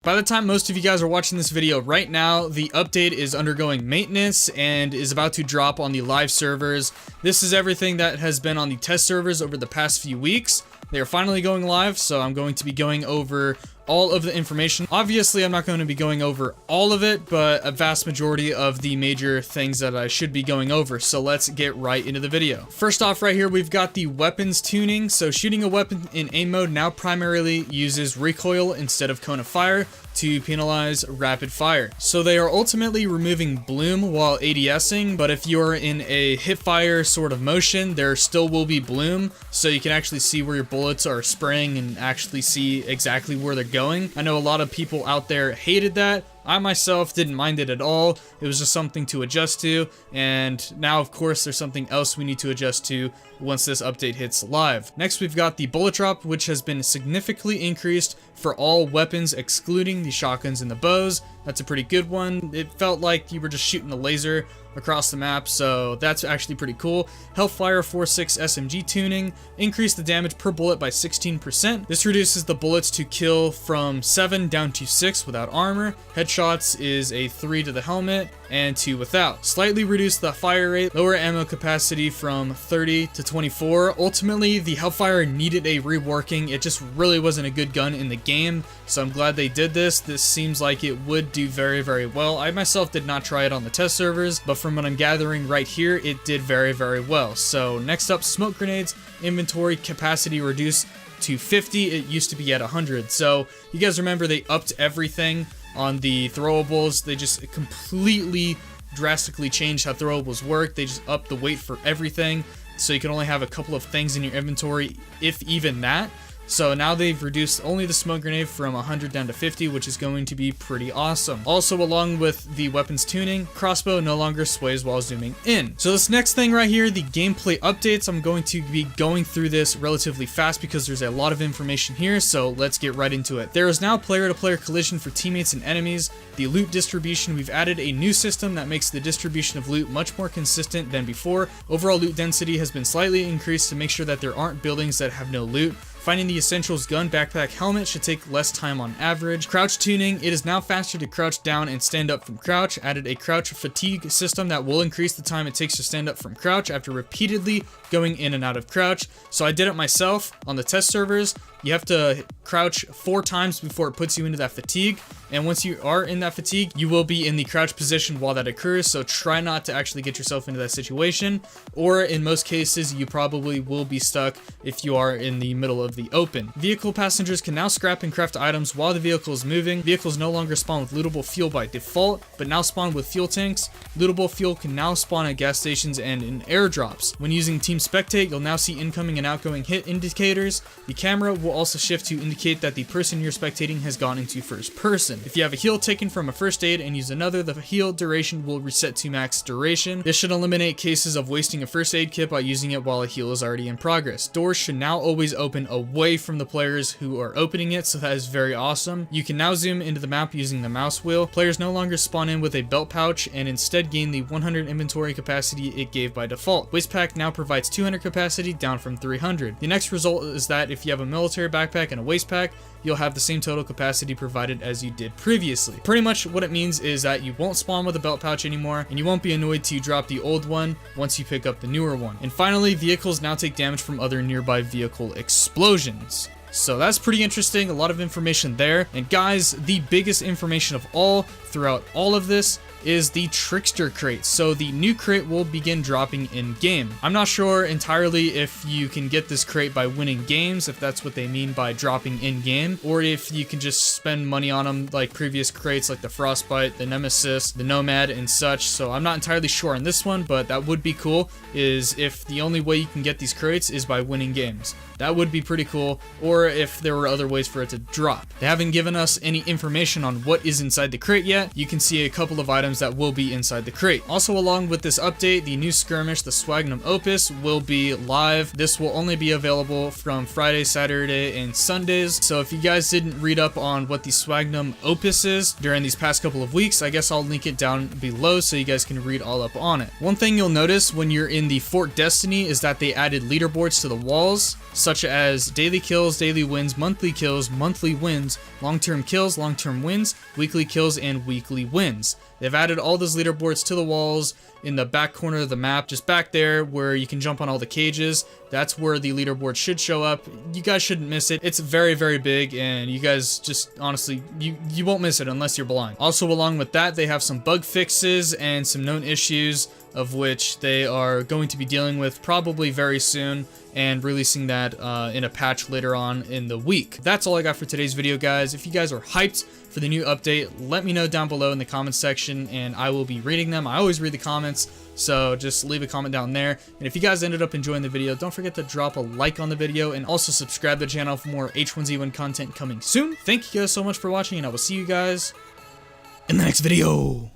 By the time most of you guys are watching this video right now, the update is undergoing maintenance and is about to drop on the live servers. This is everything that has been on the test servers over the past few weeks. They are finally going live, so I'm going to be going over all of the information. Obviously, I'm not going to be going over all of it, but a vast majority of the major things that I should be going over. So let's get right into the video. First off, right here, we've got the weapons tuning. So shooting a weapon in aim mode now primarily uses recoil instead of cone of fire to penalize rapid fire. So they are ultimately removing bloom while ADSing, but if you're in a hip fire sort of motion, there still will be bloom, so you can actually see where your bullets are spraying and actually see exactly where they're going. I know a lot of people out there hated that. I myself didn't mind it at all. It was just something to adjust to, and now of course there's something else we need to adjust to once this update hits live. Next, we've got the bullet drop, which has been significantly increased for all weapons excluding the shotguns and the bows. That's a pretty good one. It felt like you were just shooting a laser across the map, so that's actually pretty cool. Hellfire 4.6 SMG tuning, increase the damage per bullet by 16%. This reduces the bullets to kill from 7 down to 6 without armor. Headshots is a 3 to the helmet and 2 without. Slightly reduce the fire rate, lower ammo capacity from 30 to 24. Ultimately, the Hellfire needed a reworking. It just really wasn't a good gun in the game, so I'm glad they did this. This seems like it would do very, very well. I myself did not try it on the test servers, but from what I'm gathering right here, it did very, very well. So next up, smoke grenades, inventory capacity reduced to 50. It used to be at 100. So you guys remember they upped everything on the throwables. They just completely drastically changed how throwables work. They just upped the weight for everything, so you can only have a couple of things in your inventory, if even that. So now they've reduced only the smoke grenade from 100 down to 50, which is going to be pretty awesome. Also, along with the weapons tuning, crossbow no longer sways while zooming in. So this next thing right here, the gameplay updates, I'm going to be going through this relatively fast because there's a lot of information here, so let's get right into it. There is now player-to-player collision for teammates and enemies. The loot distribution, we've added a new system that makes the distribution of loot much more consistent than before. Overall loot density has been slightly increased to make sure that there aren't buildings that have no loot. Finding the essentials gun, backpack, helmet should take less time on average. Crouch tuning, it is now faster to crouch down and stand up from crouch. Added a crouch fatigue system that will increase the time it takes to stand up from crouch after repeatedly going in and out of crouch. So I did it myself on the test servers. You have to crouch 4 times before it puts you into that fatigue, and once you are in that fatigue, you will be in the crouch position while that occurs, so try not to actually get yourself into that situation, or in most cases, you probably will be stuck if you are in the middle of the open. Vehicle passengers can now scrap and craft items while the vehicle is moving. Vehicles no longer spawn with lootable fuel by default, but now spawn with fuel tanks. Lootable fuel can now spawn at gas stations and in airdrops. When using Team Spectate, you'll now see incoming and outgoing hit indicators. The camera will also shift to indicate that the person you're spectating has gone into first person. If you have a heal taken from a first aid and use another, the heal duration will reset to max duration. This should eliminate cases of wasting a first aid kit by using it while a heal is already in progress. Doors should now always open away from the players who are opening it, so that is very awesome. You can now zoom into the map using the mouse wheel. Players no longer spawn in with a belt pouch and instead gain the 100 inventory capacity it gave by default. Waist pack now provides 200 capacity, down from 300. The next result is that if you have a military backpack and a waist pack, you'll have the same total capacity provided as you did previously. Pretty much what it means is that you won't spawn with a belt pouch anymore, and you won't be annoyed to drop the old one once you pick up the newer one. And finally, vehicles now take damage from other nearby vehicle explosions. So that's pretty interesting, a lot of information there. And guys, the biggest information of all throughout all of this is the Trickster crate. So the new crate will begin dropping in game. I'm not sure entirely if you can get this crate by winning games, if that's what they mean by dropping in game, or if you can just spend money on them like previous crates like the Frostbite, the Nemesis, the Nomad, and such. So I'm not entirely sure on this one, but that would be cool, is if the only way you can get these crates is by winning games. That would be pretty cool, or if there were other ways for it to drop. They haven't given us any information on what is inside the crate yet. You can see a couple of items items that will be inside the crate. Also, along with this update, the new skirmish, the Swagnum Opus, will be live. This will only be available from Friday, Saturday, and Sundays. So if you guys didn't read up on what the Swagnum Opus is during these past couple of weeks, I guess I'll link it down below so you guys can read all up on it. One thing you'll notice when you're in the Fort Destiny is that they added leaderboards to the walls, such as daily kills, daily wins, monthly wins, long-term kills, long-term wins, weekly kills, and weekly wins. They've added all those leaderboards to the walls in the back corner of the map, just back there where you can jump on all the cages. That's where the leaderboard should show up. You guys shouldn't miss it. It's very, very big, and you guys just, honestly, you won't miss it unless you're blind. Also, along with that, they have some bug fixes and some known issues of which they are going to be dealing with probably very soon and releasing that in a patch later on in the week. That's all I got for today's video, guys. If you guys are hyped for the new update, let me know down below in the comments section, and I will be reading them. I always read the comments, so just leave a comment down there. And if you guys ended up enjoying the video, don't forget to drop a like on the video and also subscribe to the channel for more H1Z1 content coming soon. Thank you guys so much for watching, and I will see you guys in the next video.